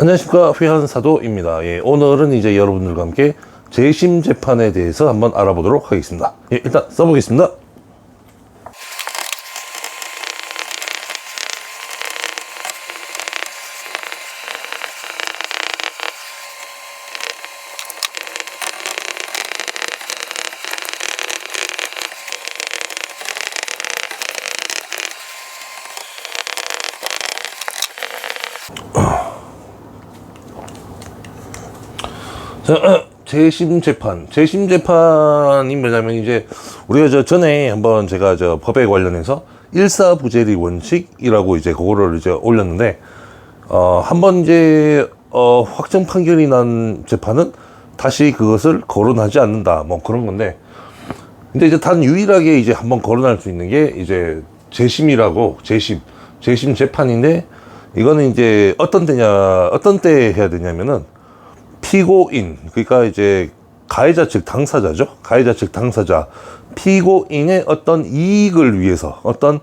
안녕하십니까, 회한사도입니다. 예, 오늘은 이제 여러분들과 함께 재심 재판에 대해서 한번 알아보도록 하겠습니다. 예, 일단 써보겠습니다. 자, 재심 재판이 뭐냐면 이제 우리가 전에 한번 제가 법에 관련해서 일사부재리 원칙이라고 이제 그거를 이제 올렸는데, 한번 이제 확정 판결이 난 재판은 다시 그것을 거론하지 않는다, 뭐 그런 건데, 근데 이제 단 유일하게 이제 한번 거론할 수 있는 게 이제 재심이라고, 재심 재판인데, 이거는 이제 어떤 때 해야 되냐면은 피고인, 그러니까 이제 가해자 측 당사자죠. 가해자 측 당사자, 피고인의 어떤 이익을 위해서 어떤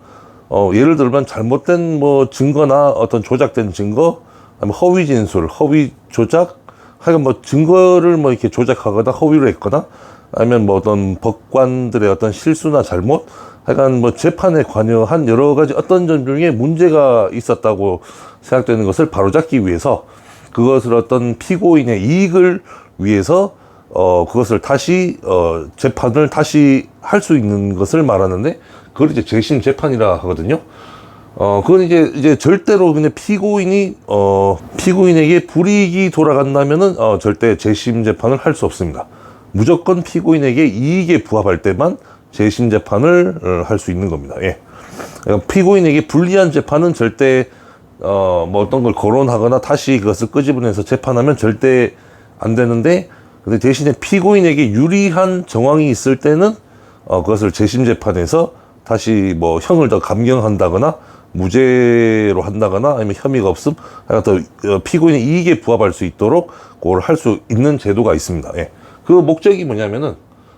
예를 들면 잘못된 뭐 증거나 어떤 조작된 증거, 아니면 허위 진술, 허위 조작, 하여간 뭐 증거를 뭐 이렇게 조작하거나 허위로 했거나, 아니면 뭐 어떤 법관들의 어떤 실수나 잘못, 하여간 뭐 재판에 관여한 여러 가지 어떤 점 중에 문제가 있었다고 생각되는 것을 바로잡기 위해서, 그것을 어떤 피고인의 이익을 위해서 그것을 다시 재판을 다시 할 수 있는 것을 말하는데, 그걸 이제 재심 재판이라 하거든요. 그건 이제 절대로 그냥 피고인에게 불이익이 돌아간다면은 절대 재심 재판을 할 수 없습니다. 무조건 피고인에게 이익에 부합할 때만 재심 재판을 할 수 있는 겁니다. 예. 그러니까 피고인에게 불리한 재판은 절대 뭐 어떤 걸 거론하거나 다시 그것을 끄집어내서 재판하면 절대 안 되는데, 근데 대신에 피고인에게 유리한 정황이 있을 때는 그것을 재심 재판에서 다시 뭐 형을 더 감경한다거나 무죄로 한다거나, 아니면 혐의가 없음, 더 피고인의 이익에 부합할 수 있도록 그걸 할 수 있는 제도가 있습니다. 예. 그 목적이 뭐냐면은,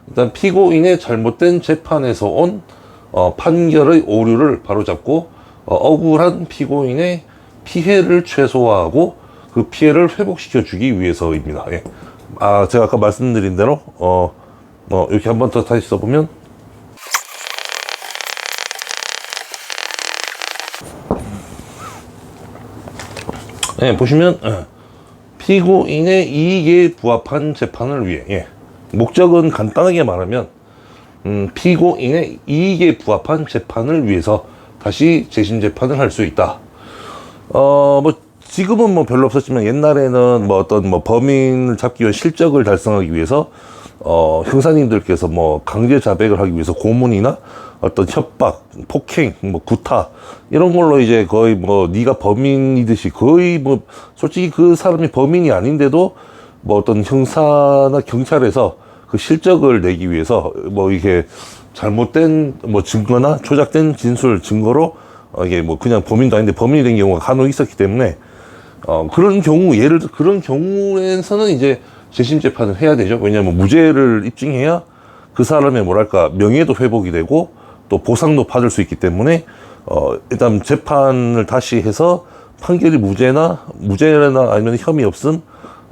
일단 피고인의 잘못된 재판에서 온 판결의 오류를 바로잡고 억울한 피고인의 피해를 최소화하고 그 피해를 회복시켜 주기 위해서입니다. 예. 제가 아까 말씀드린 대로 이렇게 한번 더 다시 써보면, 예, 보시면 피고인의 이익에 부합한 재판을 위해, 예. 목적은 간단하게 말하면 피고인의 이익에 부합한 재판을 위해서 다시 재심 재판을 할 수 있다. 뭐 지금은 뭐 별로 없었지만, 옛날에는 뭐 어떤 뭐 범인을 잡기 위한 실적을 달성하기 위해서 형사님들께서 뭐 강제 자백을 하기 위해서 고문이나 어떤 협박, 폭행, 뭐 구타, 이런 걸로 이제 거의 뭐 네가 범인이듯이, 거의 뭐 솔직히 그 사람이 범인이 아닌데도 뭐 어떤 형사나 경찰에서 그 실적을 내기 위해서 뭐 이게 잘못된 뭐 증거나 조작된 진술 증거로 이게 뭐 그냥 범인도 아닌데 범인이 된 경우가 간혹 있었기 때문에, 그런 경우, 예를 들어 그런 경우에서는 이제 재심 재판을 해야 되죠. 왜냐하면 무죄를 입증해야 그 사람의 뭐랄까 명예도 회복이 되고 또 보상도 받을 수 있기 때문에, 일단 재판을 다시 해서 판결이 무죄나 아니면 혐의 없음,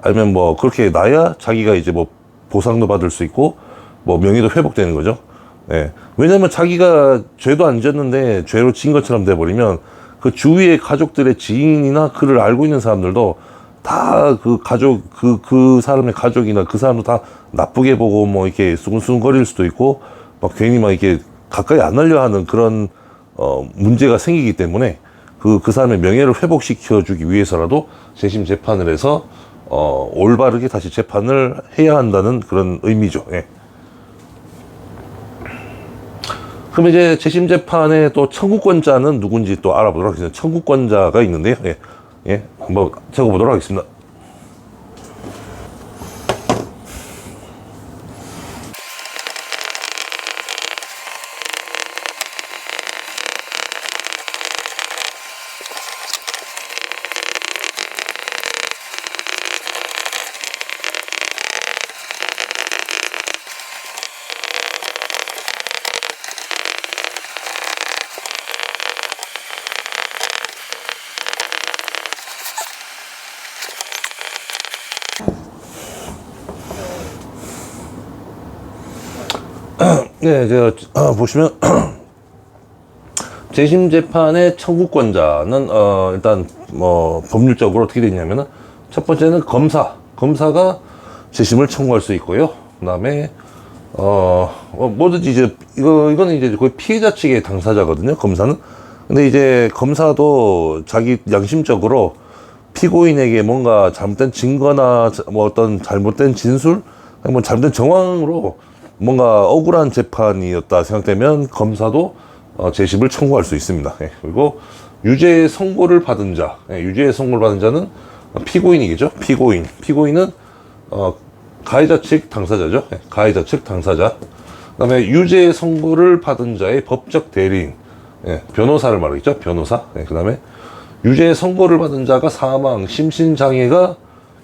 아니면 뭐 그렇게 나야 자기가 이제 뭐 보상도 받을 수 있고 뭐 명예도 회복되는 거죠. 예. 왜냐면 자기가 죄도 안 졌는데 죄로 진 것처럼 돼버리면, 그 주위의 가족들의 지인이나 그를 알고 있는 사람들도 다 그 가족, 그 사람의 가족이나 그 사람도 다 나쁘게 보고 뭐 이렇게 수근수근거릴 수도 있고, 막 괜히 막 이렇게 가까이 안 하려 하는 그런 문제가 생기기 때문에, 그 사람의 명예를 회복시켜 주기 위해서라도 재심 재판을 해서 올바르게 다시 재판을 해야 한다는 그런 의미죠. 예. 그럼 이제 재심 재판의 또 청구권자는 누군지 또 알아보도록 하겠습니다. 청구권자가 있는데요. 예. 예. 한번 적어보도록 하겠습니다. 네, 제가 보시면 재심 재판의 청구권자는 일단 뭐 법률적으로 어떻게 되어 있냐면은 첫 번째는 검사가 재심을 청구할 수 있고요. 그다음에 뭐든지 이제 이거는 이제 거의 피해자 측의 당사자거든요. 검사는. 근데 이제 검사도 자기 양심적으로 피고인에게 뭔가 잘못된 증거나 뭐 어떤 잘못된 진술, 뭐 잘못된 정황으로 뭔가 억울한 재판이었다 생각되면 검사도 재심을 청구할 수 있습니다. 예, 그리고 유죄 선고를 받은 자, 유죄 선고를 받은 자는 피고인이겠죠. 피고인은 가해자 측 당사자죠. 예, 가해자 측 당사자. 그다음에 유죄 선고를 받은 자의 법적 대리인, 예, 변호사를 말하겠죠. 변호사. 예, 그다음에 유죄 선고를 받은 자가 사망, 심신장애가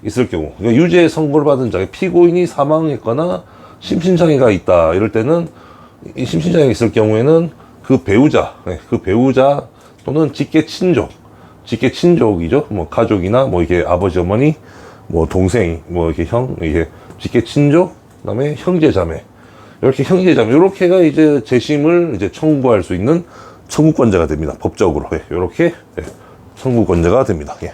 있을 경우, 그러니까 유죄 선고를 받은 자, 피고인이 사망했거나 심신장애가 있다 이럴 때는, 이 심신장애가 있을 경우에는 그 배우자 또는 직계 친족이죠. 뭐 가족이나 뭐 이게 아버지, 어머니, 뭐 동생, 뭐 이렇게 형, 이게 직계 친족, 그다음에 형제자매, 이렇게가 이제 재심을 이제 청구할 수 있는 청구권자가 됩니다. 법적으로. 예, 이렇게 청구권자가 됩니다. 예.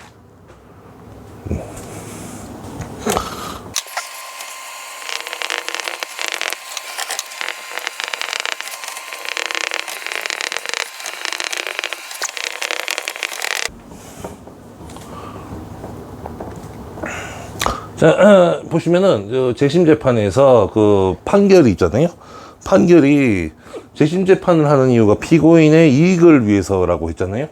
자, 보시면은 재심 재판에서 그 판결이 있잖아요. 판결이 재심 재판을 하는 이유가 피고인의 이익을 위해서라고 했잖아요.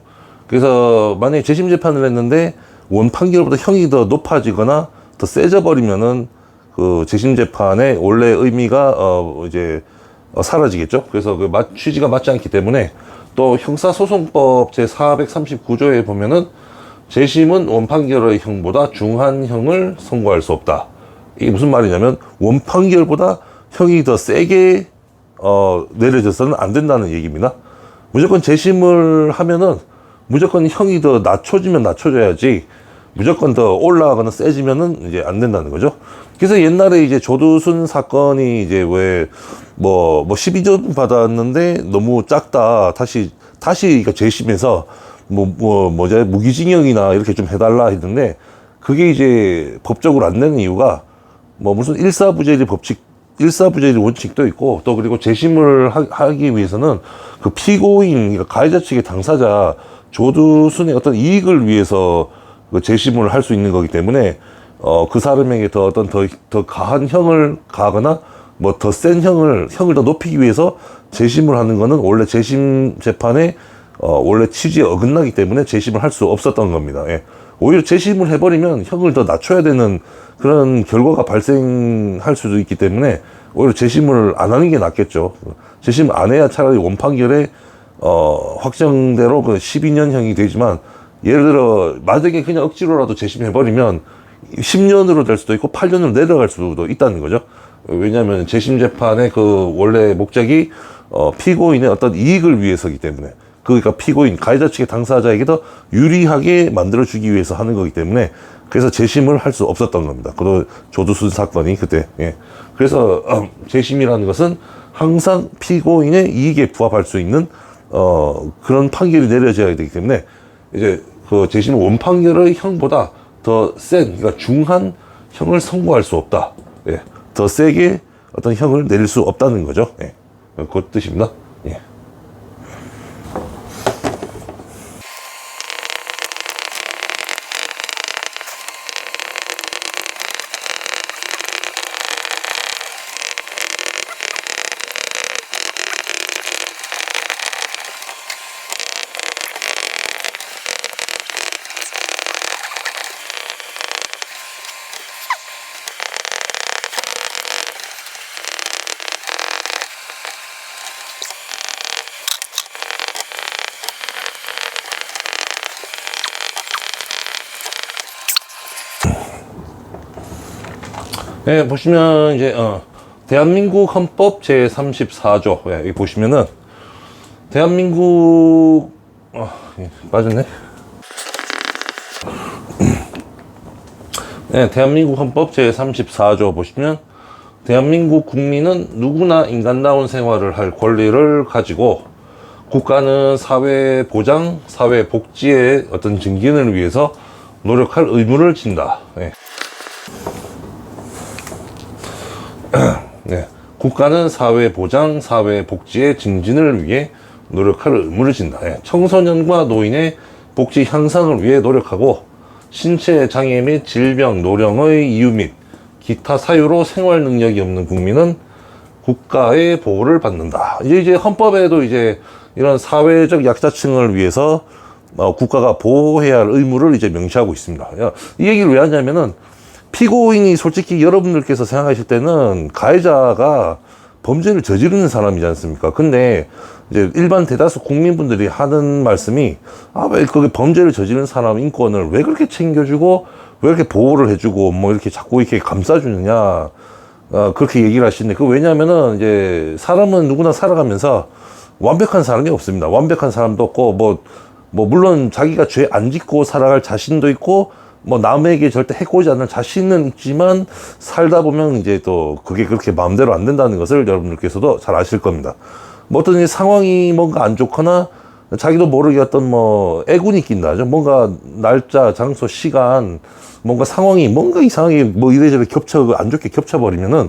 그래서 만약에 재심 재판을 했는데 원 판결보다 형이 더 높아지거나 더 세져 버리면은 그 재심 재판의 원래 의미가 이제 사라지겠죠. 그래서 그 취지가 맞지 않기 때문에, 또 형사소송법 제 439조에 보면은 재심은 원판결의 형보다 중한 형을 선고할 수 없다. 이게 무슨 말이냐면 원판결보다 형이 더 세게 내려져서는 안 된다는 얘기입니다. 무조건 재심을 하면은 무조건 형이 더 낮춰져야지, 무조건 더 올라가거나 세지면은 이제 안 된다는 거죠. 그래서 옛날에 이제 조두순 사건이 이제 왜 뭐 12점 받았는데 너무 작다, 다시 그러니까 재심해서 무기징역이나 이렇게 좀 해달라 했는데, 그게 이제 법적으로 안 되는 이유가 뭐 무슨 일사부재리 원칙도 있고, 또 그리고 재심을 하기 위해서는 그 피고인, 그러니까 가해자 측의 당사자 조두순의 어떤 이익을 위해서 그 재심을 할 수 있는 거기 때문에 그 사람에게 더 가한 형을 가하거나 뭐 더 센 형을 더 높이기 위해서 재심을 하는 거는 원래 재심 재판의 원래 취지에 어긋나기 때문에 재심을 할 수 없었던 겁니다. 예. 오히려 재심을 해버리면 형을 더 낮춰야 되는 그런 결과가 발생할 수도 있기 때문에 오히려 재심을 안 하는 게 낫겠죠. 재심 안 해야 차라리 원판결에 확정대로 그 12년형이 되지만, 예를 들어 만약에 그냥 억지로라도 재심해버리면 10년으로 될 수도 있고 8년으로 내려갈 수도 있다는 거죠. 왜냐하면 재심 재판의 그 원래 목적이 피고인의 어떤 이익을 위해서기 때문에, 그러니까 피고인, 가해자 측의 당사자에게 더 유리하게 만들어주기 위해서 하는 거기 때문에, 그래서 재심을 할 수 없었던 겁니다. 그 조두순 사건이 그때. 예. 그래서 재심이라는 것은 항상 피고인의 이익에 부합할 수 있는 그런 판결이 내려져야 되기 때문에, 이제 그 재심은 원판결의 형보다 더 센, 그러니까 중한 형을 선고할 수 없다. 예. 더 세게 어떤 형을 내릴 수 없다는 거죠. 예. 그 뜻입니다. 예. 네, 보시면 이제 대한민국 헌법 제 34조 여기 보시면은 대한민국 빠졌네. 네, 대한민국 헌법 제 34조 보시면 대한민국 국민은 누구나 인간다운 생활을 할 권리를 가지고 국가는 사회 보장, 사회 복지의 어떤 증진을 위해서 노력할 의무를 진다. 네. 네. 국가는 사회 보장, 사회 복지의 증진을 위해 노력할 의무를 진다. 네. 청소년과 노인의 복지 향상을 위해 노력하고 신체 장애 및 질병, 노령의 이유 및 기타 사유로 생활 능력이 없는 국민은 국가의 보호를 받는다. 이제 헌법에도 이제 이런 사회적 약자층을 위해서 국가가 보호해야 할 의무를 이제 명시하고 있습니다. 이 얘기를 왜 하냐면은 피고인이 솔직히 여러분들께서 생각하실 때는 가해자가 범죄를 저지르는 사람이지 않습니까? 근데 이제 일반 대다수 국민분들이 하는 말씀이 왜 그게 범죄를 저지르는 사람 인권을 왜 그렇게 챙겨주고 왜 이렇게 보호를 해주고 뭐 이렇게 자꾸 이렇게 감싸주느냐 그렇게 얘기를 하시는데 그 왜냐면은 이제 사람은 누구나 살아가면서 완벽한 사람이 없습니다. 완벽한 사람도 없고 뭐 물론 자기가 죄 안 짓고 살아갈 자신도 있고 뭐 남에게 절대 해코지 않는 자신은 있지만 살다 보면 이제 또 그게 그렇게 마음대로 안 된다는 것을 여러분들께서도 잘 아실 겁니다. 뭐 어떤 상황이 뭔가 안 좋거나 자기도 모르게 어떤 뭐 애군이 낀다. 뭔가 날짜, 장소, 시간, 뭔가 상황이 뭔가 이상하게 뭐 이래저래 안 좋게 겹쳐버리면은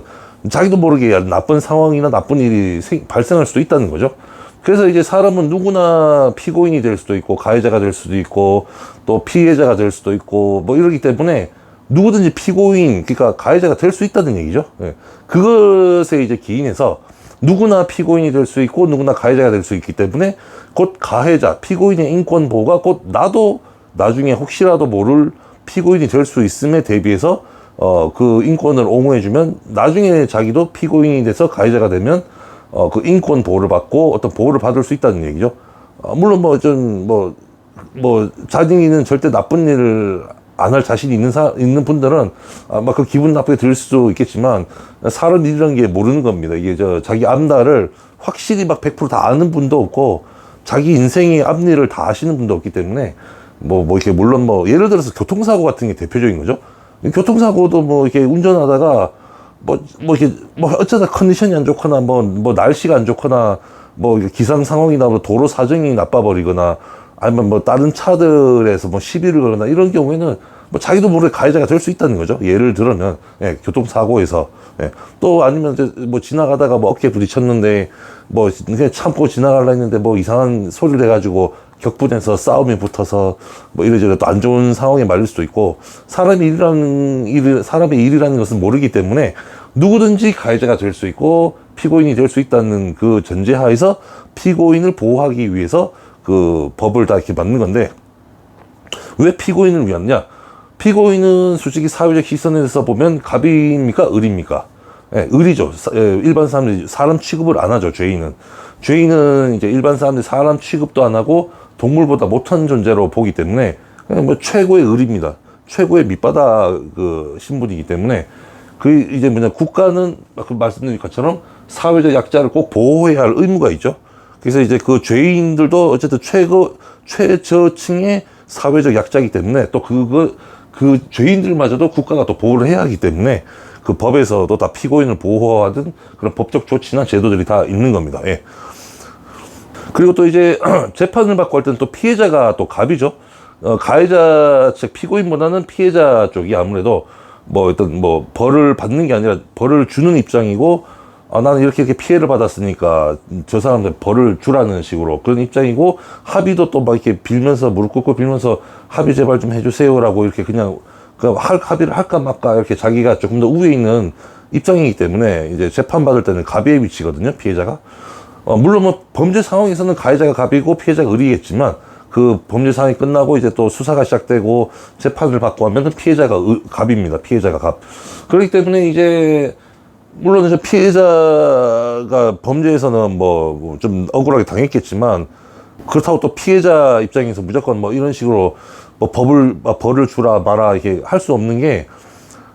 자기도 모르게 나쁜 상황이나 나쁜 일이 발생할 수도 있다는 거죠. 그래서 이제 사람은 누구나 피고인이 될 수도 있고 가해자가 될 수도 있고 또 피해자가 될 수도 있고 뭐 이러기 때문에 누구든지 피고인, 그러니까 가해자가 될 수 있다는 얘기죠. 예. 그것에 이제 기인해서 누구나 피고인이 될 수 있고 누구나 가해자가 될 수 있기 때문에 곧 가해자, 피고인의 인권 보호가 곧 나도 나중에 혹시라도 모를 피고인이 될 수 있음에 대비해서 그 인권을 옹호해주면 나중에 자기도 피고인이 돼서 가해자가 되면 그 인권 보호를 받고 어떤 보호를 받을 수 있다는 얘기죠. 물론 자기는 절대 나쁜 일을 안 할 자신이 있는 분들은 아마 그 기분 나쁘게 들을 수도 있겠지만 사람 일이라는 게 모르는 겁니다. 이게 자기 앞날을 확실히 막 100% 다 아는 분도 없고 자기 인생의 앞일을 다 아시는 분도 없기 때문에 이렇게 물론 예를 들어서 교통사고 같은 게 대표적인 거죠. 교통사고도 이렇게 운전하다가 이렇게 어쩌다 컨디션이 안 좋거나 날씨가 안 좋거나 기상 상황이나 도로 사정이 나빠버리거나 아니면 다른 차들에서 시비를 걸거나 이런 경우에는 자기도 모르게 가해자가 될 수 있다는 거죠. 예를 들면 교통사고에서 또 아니면 이제 지나가다가 어깨 부딪혔는데 그냥 참고 지나가려 했는데 이상한 소리를 해가지고 격분해서 싸움이 붙어서 이래저래 또 안 좋은 상황에 말릴 수도 있고 사람의 일이라는 것은 모르기 때문에 누구든지 가해자가 될 수 있고 피고인이 될 수 있다는 그 전제하에서 피고인을 보호하기 위해서 그 법을 다 이렇게 만든 건데 왜 피고인을 위하냐? 피고인은 솔직히 사회적 시선에서 보면 갑입니까? 을입니까? 을이죠. 일반 사람들이 사람 취급을 안 하죠. 죄인은 이제 일반 사람들이 사람 취급도 안 하고 동물보다 못한 존재로 보기 때문에 그냥 최고의 을입니다. 최고의 밑바닥 그 신분이기 때문에 이제 국가는 말씀드린 것처럼 사회적 약자를 꼭 보호해야 할 의무가 있죠. 그래서 이제 그 죄인들도 어쨌든 최저층의 사회적 약자이기 때문에 또 그 죄인들마저도 국가가 또 보호를 해야 하기 때문에 그 법에서도 다 피고인을 보호하는 그런 법적 조치나 제도들이 다 있는 겁니다. 예. 그리고 또 이제 재판을 받고 할 때는 또 피해자가 또 갑이죠. 가해자 측 피고인보다는 피해자 쪽이 아무래도 벌을 받는 게 아니라 벌을 주는 입장이고 나는 이렇게 피해를 받았으니까 저 사람들 벌을 주라는 식으로 그런 입장이고 합의도 또 이렇게 빌면서 무릎 꿇고 빌면서 합의 제발 좀 해주세요라고 이렇게 그냥 합의를 할까 말까 이렇게 자기가 조금 더 우위에 있는 입장이기 때문에 이제 재판 받을 때는 갑의 위치거든요, 피해자가. 물론 범죄 상황에서는 가해자가 갑이고 피해자가 을이겠지만 그 범죄 상황이 끝나고 이제 또 수사가 시작되고 재판을 받고 하면 피해자가 갑입니다. 피해자가 갑. 그렇기 때문에 이제 물론 이제 피해자가 범죄에서는 좀 억울하게 당했겠지만 그렇다고 또 피해자 입장에서 무조건 이런 식으로 벌을 주라 마라 이렇게 할 수 없는 게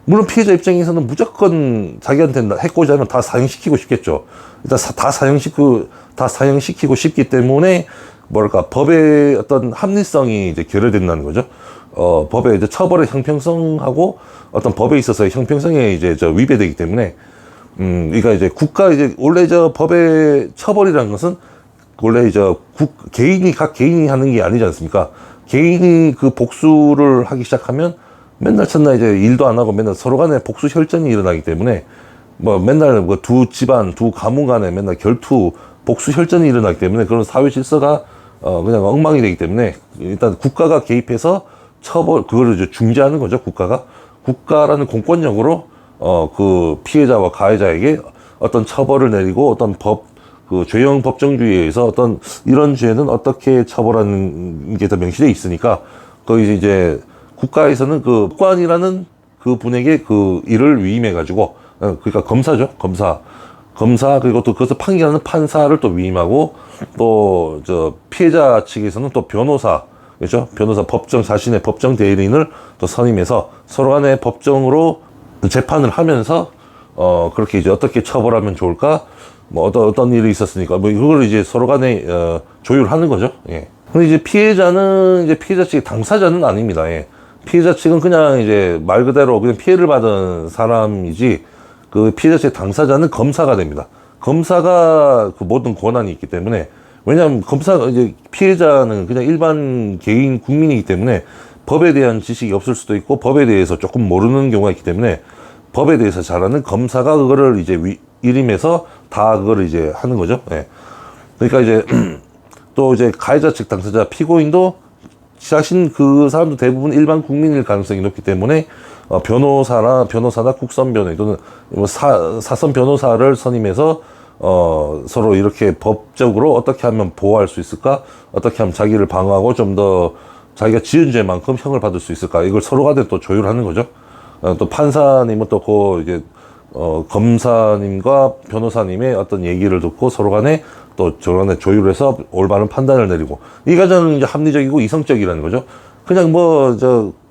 물론 피해자 입장에서는 무조건 자기한테 해코지하면 다 사형시키고 싶겠죠. 일단 다 사형시키고 싶기 때문에 법의 어떤 합리성이 이제 결여된다는 거죠. 법의 이제 처벌의 형평성하고 어떤 법에 있어서의 형평성에 이제 위배되기 때문에 그러니까 이제 이제 원래 저 법의 처벌이라는 것은 원래 각 개인이 하는 게 아니지 않습니까? 개인이 그 복수를 하기 시작하면 맨날 첫날 이제 일도 안 하고 맨날 서로 간에 복수 혈전이 일어나기 때문에 뭐 맨날 뭐 두 집안, 두 가문 간에 맨날 결투, 복수 혈전이 일어나기 때문에 그런 사회 질서가 그냥 엉망이 되기 때문에 일단 국가가 개입해서 그거를 이제 중재하는 거죠, 국가라는 공권력으로 그 피해자와 가해자에게 어떤 처벌을 내리고 어떤 그 죄형 법정주의에 의해서 어떤 이런 죄는 어떻게 처벌하는 게 더 명시되어 있으니까 거기 이제 국가에서는 그 법관이라는 그 분에게 그 일을 위임해가지고 그러니까 검사죠, 검사 그리고 또 그것을 판결하는 판사를 또 위임하고 또 저 피해자 측에서는 또 변호사 그렇죠, 변호사 자신의 법정 대리인을 또 선임해서 서로 간의 법정으로 재판을 하면서 그렇게 이제 어떻게 처벌하면 좋을까 뭐 어떤 일이 있었으니까 뭐 이걸 이제 서로 간에 조율하는 거죠. 예. 근데 이제 피해자 측의 당사자는 아닙니다. 예. 피해자 측은 그냥 이제 말 그대로 그냥 피해를 받은 사람이지 그 피해자 측의 당사자는 검사가 됩니다. 검사가 그 모든 권한이 있기 때문에 왜냐하면 이제 피해자는 그냥 일반 개인 국민이기 때문에 법에 대한 지식이 없을 수도 있고 법에 대해서 조금 모르는 경우가 있기 때문에 법에 대해서 잘 아는 검사가 그거를 이제 일임해서 다 그거를 이제 하는 거죠. 예. 그러니까 이제 또 이제 가해자 측 당사자 피고인도 그 사람도 대부분 일반 국민일 가능성이 높기 때문에 변호사나 국선 변호인 또는 뭐 사선 변호사를 선임해서 서로 이렇게 법적으로 어떻게 하면 보호할 수 있을까? 어떻게 하면 자기를 방어하고 좀 더 자기가 지은 죄만큼 형을 받을 수 있을까? 이걸 서로 간에 또 조율하는 거죠. 또 판사님은 또 이제 검사님과 변호사님의 어떤 얘기를 듣고 서로 간에 또 저간에 조율해서 올바른 판단을 내리고 이 과정은 이제 합리적이고 이성적이라는 거죠. 그냥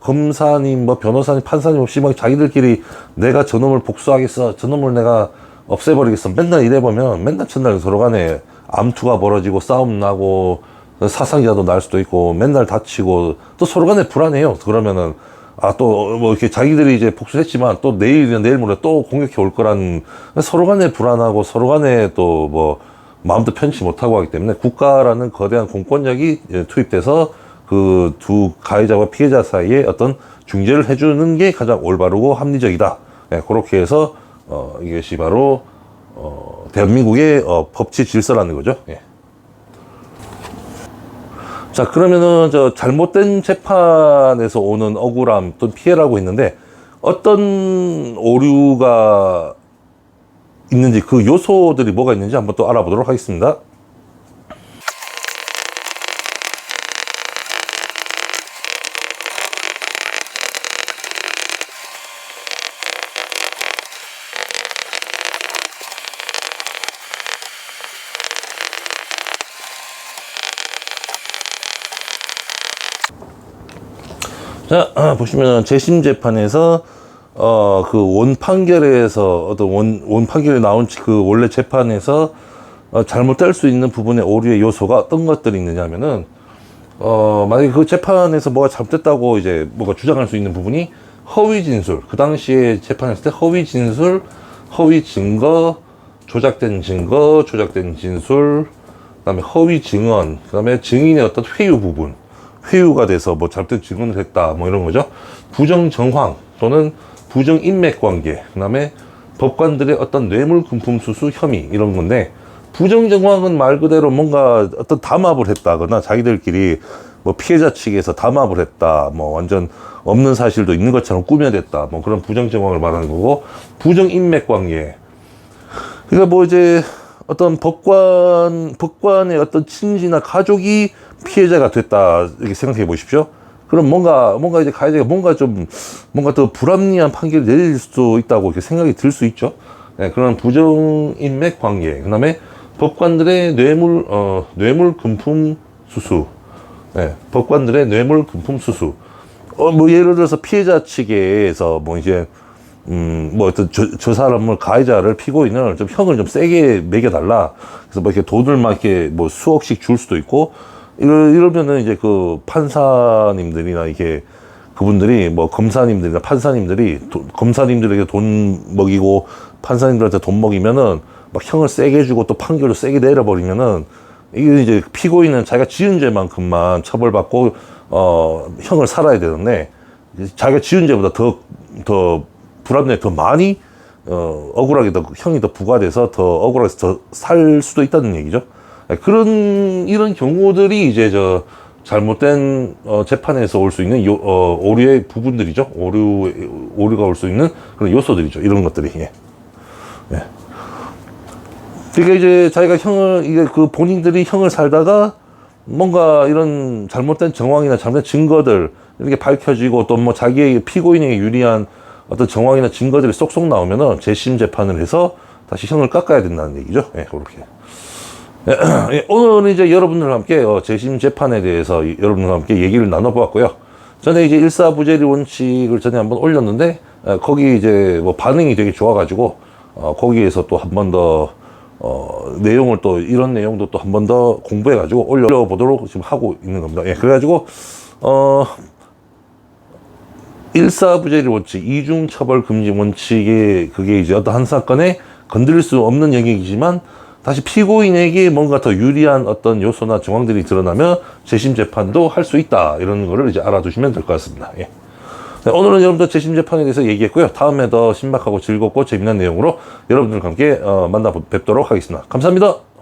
검사님, 변호사님, 판사님 없이 막 자기들끼리 내가 저놈을 복수하겠어, 저놈을 내가 없애버리겠어. 맨날 이래보면 맨날 첫날 서로 간에 암투가 벌어지고 싸움 나고 사상이라도 날 수도 있고 맨날 다치고 또 서로 간에 불안해요. 그러면은 또 뭐 이렇게 자기들이 이제 복수했지만 또 내일 모레 또 공격해 올 거라는 서로 간에 불안하고 서로 간에 또 뭐 마음도 편치 못하고 하기 때문에 국가라는 거대한 공권력이 투입돼서 그 두 가해자와 피해자 사이에 어떤 중재를 해주는 게 가장 올바르고 합리적이다. 네, 그렇게 해서 이것이 바로 대한민국의 법치 질서라는 거죠. 예. 자, 그러면은 잘못된 재판에서 오는 억울함 또는 피해라고 했는데 어떤 오류가 있는지 그 요소들이 뭐가 있는지 한번 또 알아보도록 하겠습니다. 자, 보시면 재심 재판에서 그 원 판결에서 어떤 원 판결에 나온 그 원래 재판에서 잘못될 수 있는 부분의 오류의 요소가 어떤 것들이 있느냐면은 만약에 그 재판에서 뭐가 잘못됐다고 이제 뭐가 주장할 수 있는 부분이 허위 진술, 그 당시에 재판했을 때 허위 진술, 허위 증거, 조작된 증거, 조작된 진술, 그다음에 허위 증언, 그다음에 증인의 어떤 회유 부분, 회유가 돼서 뭐 잘못된 증언을 했다, 뭐 이런 거죠. 부정 정황 또는 부정 인맥 관계, 그다음에 법관들의 어떤 뇌물 금품 수수 혐의 이런 건데, 부정 정황은 말 그대로 뭔가 어떤 담합을 했다거나 자기들끼리 뭐 피해자 측에서 담합을 했다, 뭐 완전 없는 사실도 있는 것처럼 꾸며냈다, 뭐 그런 부정 정황을 말하는 거고, 부정 인맥 관계, 그러니까 뭐 이제 어떤 법관의 어떤 친지나 가족이 피해자가 됐다 이렇게 생각해 보십시오. 그럼 뭔가 이제 가해자가 뭔가 더 불합리한 판결을 내릴 수도 있다고 이렇게 생각이 들 수 있죠. 네, 그런 부정 인맥 관계, 그다음에 법관들의 뇌물 금품 수수, 네, 법관들의 뇌물 금품 수수. 뭐 예를 들어서 피해자 측에서 뭐 이제 뭐 어떤 저 사람을 가해자를 피고인을 좀 형을 좀 세게 매겨달라. 그래서 뭐 이렇게 돈을 막 이렇게 뭐 수억씩 줄 수도 있고, 이러면은 이제 그 판사님들이나 이게 그분들이 뭐 검사님들이나 판사님들이 검사님들에게 돈 먹이고 판사님들한테 돈 먹이면은 막 형을 세게 주고 또 판결을 세게 내려버리면은 이게 이제 피고인은 자기가 지은 죄만큼만 처벌받고 형을 살아야 되는데 자기가 지은 죄보다 더 불합리하게 더 많이 억울하게 더 형이 더 부과돼서 더 억울하게 더 살 수도 있다는 얘기죠. 이런 경우들이 이제 잘못된 재판에서 올 수 있는 오류의 부분들이죠. 오류가 올 수 있는 그런 요소들이죠. 이런 것들이. 예. 예. 그러니까 이제 자기가 이게 본인들이 형을 살다가 뭔가 이런 잘못된 정황이나 잘못된 증거들 이렇게 밝혀지고 또 뭐 자기의 피고인에게 유리한 어떤 정황이나 증거들이 쏙쏙 나오면은 재심 재판을 해서 다시 형을 깎아야 된다는 얘기죠. 예, 그렇게. 예, 오늘은 이제 여러분들과 함께 재심 재판에 대해서 여러분들과 함께 얘기를 나눠보았고요. 전에 이제 일사부재리 원칙을 전에 한번 올렸는데 거기 이제 뭐 반응이 되게 좋아가지고 거기에서 또 한 번 더 내용을 또 이런 내용도 또 한 번 더 공부해가지고 올려보도록 지금 하고 있는 겁니다. 예, 그래가지고 일사부재리 원칙, 이중처벌금지 원칙의 그게 이제 어떤 한 사건에 건드릴 수 없는 영역이지만 다시 피고인에게 뭔가 더 유리한 어떤 요소나 정황들이 드러나면 재심 재판도 할 수 있다. 이런 거를 이제 알아두시면 될 것 같습니다. 예. 네, 오늘은 여러분들 재심 재판에 대해서 얘기했고요. 다음에 더 신박하고 즐겁고 재미난 내용으로 여러분들과 함께 만나 뵙도록 하겠습니다. 감사합니다.